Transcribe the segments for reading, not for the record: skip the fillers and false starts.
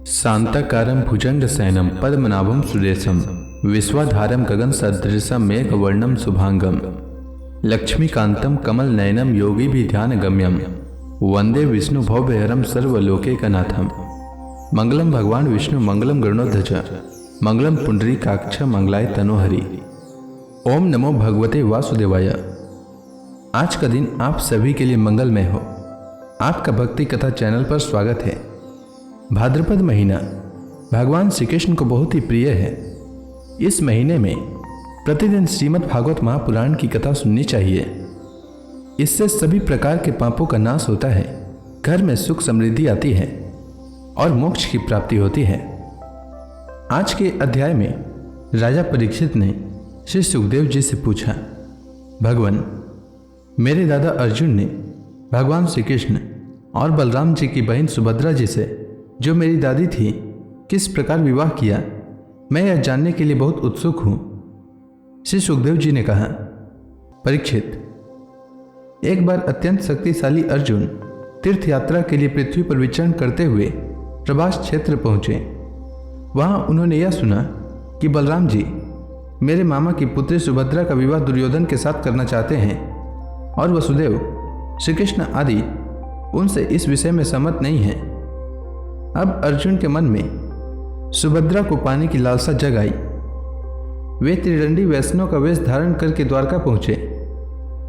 शांताकारं भुजंगशयनं पद्मनाभं सुरेशं विश्वाधारं गगनसदृशं मेघवर्णं शुभांगं लक्ष्मीकान्तं कमलनयनं योगिभिध्यानगम्यं वंदे विष्णु भवभयहरं सर्वलोकैकनाथं। मंगलम भगवान विष्णु मंगलम गरुड़ध्वज मंगलम पुंडरीकाक्ष मंगलाय तनोहरि। ओम नमो भगवते वासुदेवाय। आज का दिन आप सभी के लिए मंगलमय हो। आपका भक्ति कथा चैनल पर स्वागत है। भाद्रपद महीना भगवान श्री कृष्ण को बहुत ही प्रिय है। इस महीने में प्रतिदिन श्रीमद् भागवत महापुराण की कथा सुननी चाहिए। इससे सभी प्रकार के पापों का नाश होता है, घर में सुख समृद्धि आती है और मोक्ष की प्राप्ति होती है। आज के अध्याय में राजा परीक्षित ने श्री सुखदेव जी से पूछा, भगवान, मेरे दादा अर्जुन ने भगवान श्री कृष्ण और बलराम जी की बहन सुभद्रा जी से, जो मेरी दादी थी, किस प्रकार विवाह किया, मैं यह जानने के लिए बहुत उत्सुक हूं। श्री सुखदेव जी ने कहा, परीक्षित, एक बार अत्यंत शक्तिशाली अर्जुन तीर्थ यात्रा के लिए पृथ्वी पर विचरण करते हुए प्रभास क्षेत्र पहुंचे। वहां उन्होंने यह सुना कि बलराम जी मेरे मामा की पुत्री सुभद्रा का विवाह दुर्योधन के साथ करना चाहते हैं और वसुदेव, श्री कृष्ण आदि उनसे इस विषय में सहमत नहीं हैं। अब अर्जुन के मन में सुभद्रा को पाने की लालसा जग आई। वे त्रिदंडी वैष्णव का वेश धारण करके द्वारका पहुंचे।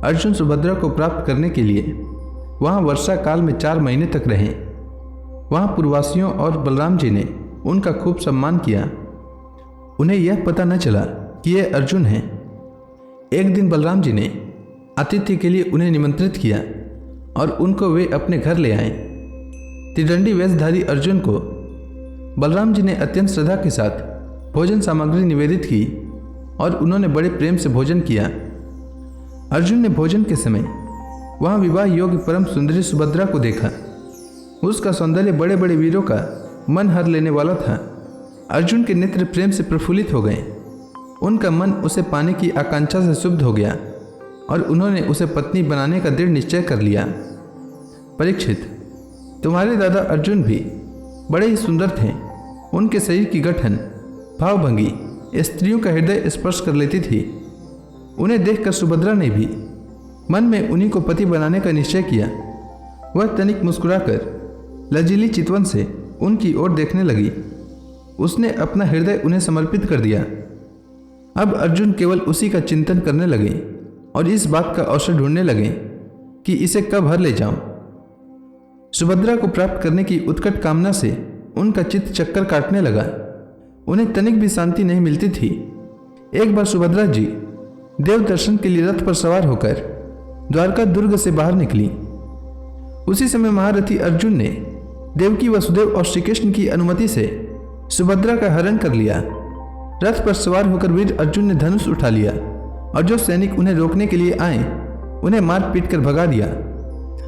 अर्जुन सुभद्रा को प्राप्त करने के लिए वहां वर्षा काल में 4 महीने तक रहे। वहां पुरवासियों और बलराम जी ने उनका खूब सम्मान किया। उन्हें यह पता न चला कि ये अर्जुन हैं। एक दिन बलराम जी ने अतिथि के लिए उन्हें निमंत्रित किया और उनको वे अपने घर ले आए। त्रिदंडी वेशधारी अर्जुन को बलराम जी ने अत्यंत श्रद्धा के साथ भोजन सामग्री निवेदित की और उन्होंने बड़े प्रेम से भोजन किया। अर्जुन ने भोजन के समय वहां विवाह योग्य परम सुंदरी सुभद्रा को देखा। उसका सौंदर्य बड़े बड़े वीरों का मन हर लेने वाला था। अर्जुन के नेत्र प्रेम से प्रफुल्लित हो गए। उनका मन उसे पाने की आकांक्षा से शुद्ध हो गया और उन्होंने उसे पत्नी बनाने का दृढ़ निश्चय कर लिया। परीक्षित, तुम्हारे दादा अर्जुन भी बड़े ही सुंदर थे। उनके शरीर की गठन, भावभंगी स्त्रियों का हृदय स्पर्श कर लेती थी। उन्हें देखकर सुभद्रा ने भी मन में उन्हीं को पति बनाने का निश्चय किया। वह तनिक मुस्कुराकर लजीली चितवन से उनकी ओर देखने लगी। उसने अपना हृदय उन्हें समर्पित कर दिया। अब अर्जुन केवल उसी का चिंतन करने लगे और इस बात का अवसर ढूंढने लगे कि इसे कब हर ले जाऊं। सुभद्रा को प्राप्त करने की उत्कट कामना से उनका चित्त चक्कर काटने लगा। उन्हें तनिक भी शांति नहीं मिलती थी। एक बार सुभद्रा जी देव दर्शन के लिए रथ पर सवार होकर द्वारका दुर्ग से बाहर निकली। उसी समय महारथी अर्जुन ने देवकी, वसुदेव और श्री कृष्ण की अनुमति से सुभद्रा का हरण कर लिया। रथ पर सवार होकर वीर अर्जुन ने धनुष उठा लिया और जो सैनिक उन्हें रोकने के लिए आए उन्हें मार पीट कर भगा दिया।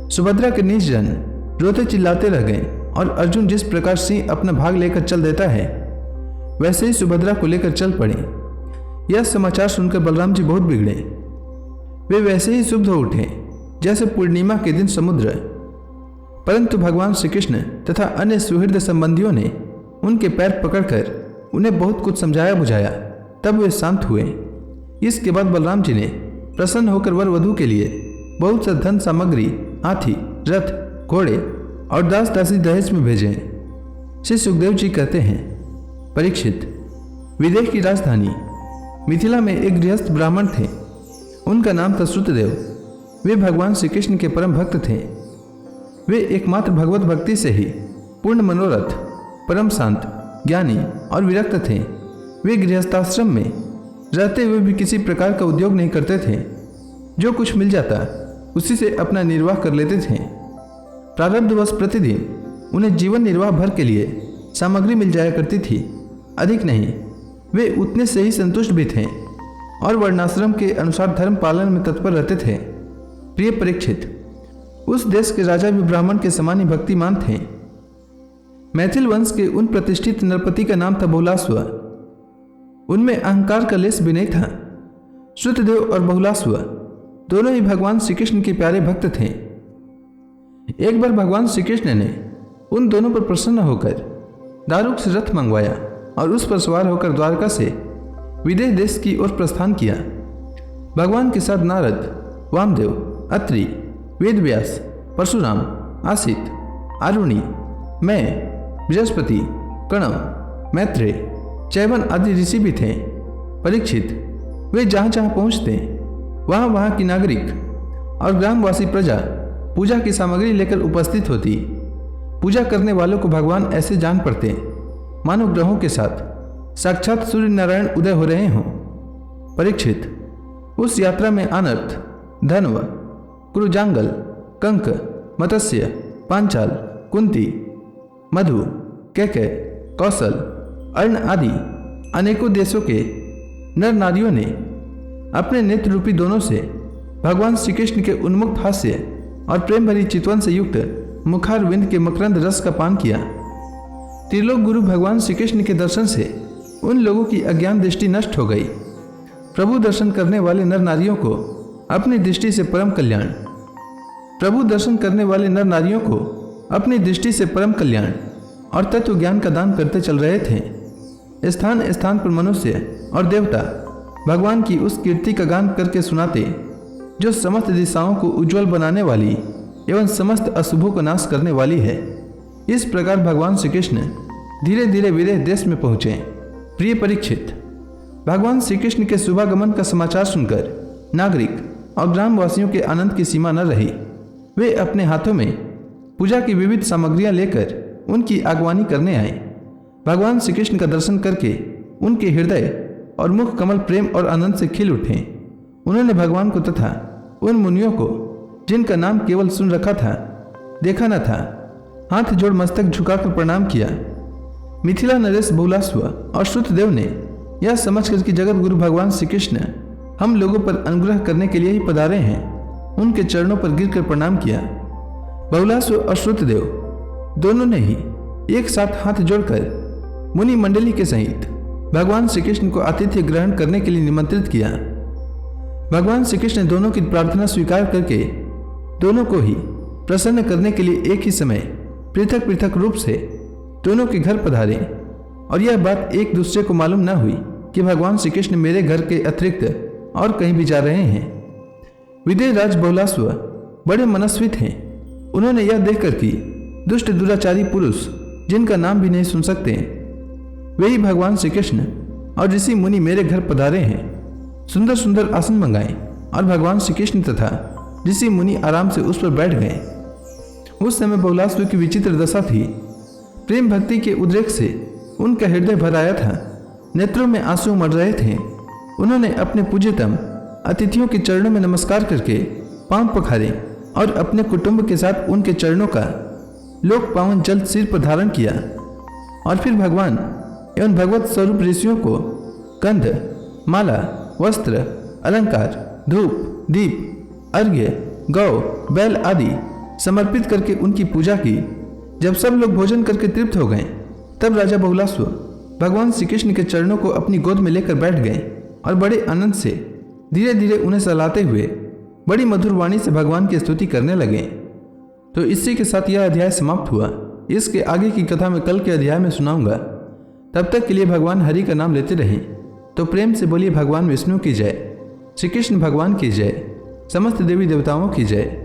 सुभद्रा के नीच जन रोते चिल्लाते रह गए और अर्जुन जिस प्रकार सिंह अपना भाग लेकर चल देता है, वैसे ही सुभद्रा को लेकर चल पड़े। यह समाचार सुनकर बलराम जी बहुत बिगड़े। वे वैसे ही शुद्ध हो उठे जैसे पूर्णिमा के दिन समुद्र। परंतु भगवान श्री कृष्ण तथा अन्य सुहृद संबंधियों ने उनके पैर पकड़कर उन्हें बहुत कुछ समझाया बुझाया। तब वे शांत हुए। इसके बाद बलराम जी ने प्रसन्न होकर वर वधू के लिए बहुत सा धन सामग्री, हाथी, रथ, घोड़े और दास दासी दहेज में भेजे। श्री सुखदेव जी कहते हैं, परीक्षित, विदेश की राजधानी मिथिला में एक गृहस्थ ब्राह्मण थे। उनका नाम था श्रुतदेव। वे भगवान श्री कृष्ण के परम भक्त थे। वे एकमात्र भगवत भक्ति से ही पूर्ण मनोरथ, परम शांत, ज्ञानी और विरक्त थे। वे गृहस्थाश्रम में रहते हुए भी किसी प्रकार का उद्योग नहीं करते थे। जो कुछ मिल जाता उसी से अपना निर्वाह कर लेते थे। प्रारब्धवश प्रतिदिन उन्हें जीवन निर्वाह भर के लिए सामग्री मिल जाया करती थी, अधिक नहीं। वे उतने से ही संतुष्ट भी थे और वर्णाश्रम के अनुसार धर्म पालन में तत्पर रहते थे। प्रिय परीक्षित, उस देश के राजा भी ब्राह्मण के समान ही भक्तिमान थे। मैथिल वंश के उन प्रतिष्ठित नरपति का नाम था बहुलास्व। उनमें अहंकार का लेश भी नहीं था। श्रुतदेव और बहुलास्व दोनों ही भगवान श्री कृष्ण के प्यारे भक्त थे। एक बार भगवान श्री कृष्ण ने उन दोनों पर प्रसन्न होकर दारुक से रथ मंगवाया और उस पर सवार होकर द्वारका से विदेह देश की ओर प्रस्थान किया। भगवान के साथ नारद, वामदेव, अत्रि, वेदव्यास, परशुराम, आसित, आरुणि, मैं, बृहस्पति, कणव, मैत्रेय, चैवन आदि ऋषि भी थे। परीक्षित, वे जहाँ जहाँ पहुँचते वहाँ वहाँ की नागरिक और ग्रामवासी प्रजा पूजा की सामग्री लेकर उपस्थित होती। पूजा करने वालों को भगवान ऐसे जान पड़ते मानो ग्रहों के साथ साक्षात सूर्य नारायण उदय हो रहे हों। परीक्षित, उस यात्रा में अनर्थ, धन्व, कुरुजांगल, कंक, मत्स्य, पांचाल, कुंती, मधु, कैकय, कौशल, अर्ण आदि अनेकों देशों के नर नारियों ने अपने नेत्र रूपी दोनों से भगवान श्री कृष्ण के उन्मुक्त हास्य और प्रेम भरी चितवन से युक्त मुखारविंद के मकरंद रस का पान किया। त्रिलोक गुरु भगवान श्री कृष्ण के दर्शन से उन लोगों की अज्ञान दृष्टि नष्ट हो गई। प्रभु दर्शन करने वाले नर नारियों को अपनी दृष्टि से परम कल्याण, प्रभु दर्शन करने वाले नर नारियों को अपनी दृष्टि से परम कल्याण और तत्व ज्ञान का दान करते चल रहे थे। स्थान स्थान पर मनुष्य और देवता भगवान की उस कीर्ति का गान करके सुनाते जो समस्त दिशाओं को उज्जवल बनाने वाली एवं समस्त अशुभों को नाश करने वाली है। इस प्रकार भगवान श्री कृष्ण धीरे धीरे विदेह देश में पहुंचे। प्रिय परीक्षित, भगवान श्री कृष्ण के शुभागमन का समाचार सुनकर नागरिक और ग्रामवासियों के आनंद की सीमा न रही। वे अपने हाथों में पूजा की विविध सामग्रियां लेकर उनकी आगवानी करने आए। भगवान श्री कृष्ण का दर्शन करके उनके हृदय और मुख कमल प्रेम और आनंद से खिल उठे। उन्होंने भगवान को तथा उन मुनियों को जिनका नाम केवल सुन रखा था, देखा न था, हाथ जोड़ मस्तक झुकाकर प्रणाम किया। मिथिला नरेश बहुलास्व और श्रुतदेव ने यह समझकर कि जगत गुरु भगवान श्री कृष्ण हम लोगों पर अनुग्रह करने के लिए ही पधारे हैं, उनके चरणों पर गिरकर प्रणाम किया। बहुलास्व और श्रुतदेव दोनों ने ही एक साथ हाथ जोड़कर मुनि मंडली के सहित भगवान श्री कृष्ण को आतिथ्य ग्रहण करने के लिए निमंत्रित किया। भगवान श्री कृष्ण दोनों की प्रार्थना स्वीकार करके दोनों को ही प्रसन्न करने के लिए एक ही समय पृथक पृथक रूप से दोनों के घर पधारे और यह बात एक दूसरे को मालूम न हुई कि भगवान श्री कृष्ण मेरे घर के अतिरिक्त और कहीं भी जा रहे हैं। विदेह राज बहुलास्व बड़े मनस्वी थे। उन्होंने यह देखकर कि दुष्ट दुराचारी पुरुष जिनका नाम भी नहीं सुन सकते वही भगवान श्री कृष्ण और ऋषि मुनि मेरे घर पधारे हैं, सुंदर सुंदर आसन मंगाए और भगवान श्री कृष्ण तथा ऋषि मुनि आराम से उस पर बैठ गए। उस समय बहुलास्व की विचित्र दशा थी। प्रेम भक्ति के उद्रेक से उनका हृदय भर आया था, नेत्रों में आंसू उमड़ रहे थे। उन्होंने अपने पूज्यतम अतिथियों के चरणों में नमस्कार करके पांव पखारे और अपने कुटुंब के साथ उनके चरणों का लोक पावन जल सिर पर धारण किया और फिर भगवान एवं भगवत स्वरूप ऋषियों को कंध, माला, वस्त्र, अलंकार, धूप, दीप, अर्घ्य, गौ, बैल आदि समर्पित करके उनकी पूजा की। जब सब लोग भोजन करके तृप्त हो गए तब राजा बहुलास्व भगवान श्री कृष्ण के चरणों को अपनी गोद में लेकर बैठ गए और बड़े आनंद से धीरे धीरे उन्हें सहलाते हुए बड़ी मधुर वाणी से भगवान की स्तुति करने लगे। तो इसी के साथ यह अध्याय समाप्त हुआ। इसके आगे की कथा मैं कल के अध्याय में सुनाऊंगा। तब तक के लिए भगवान हरि का नाम लेते रहें। तो प्रेम से बोलिए भगवान विष्णु की जय, श्री कृष्ण भगवान की जय, समस्त देवी देवताओं की जय।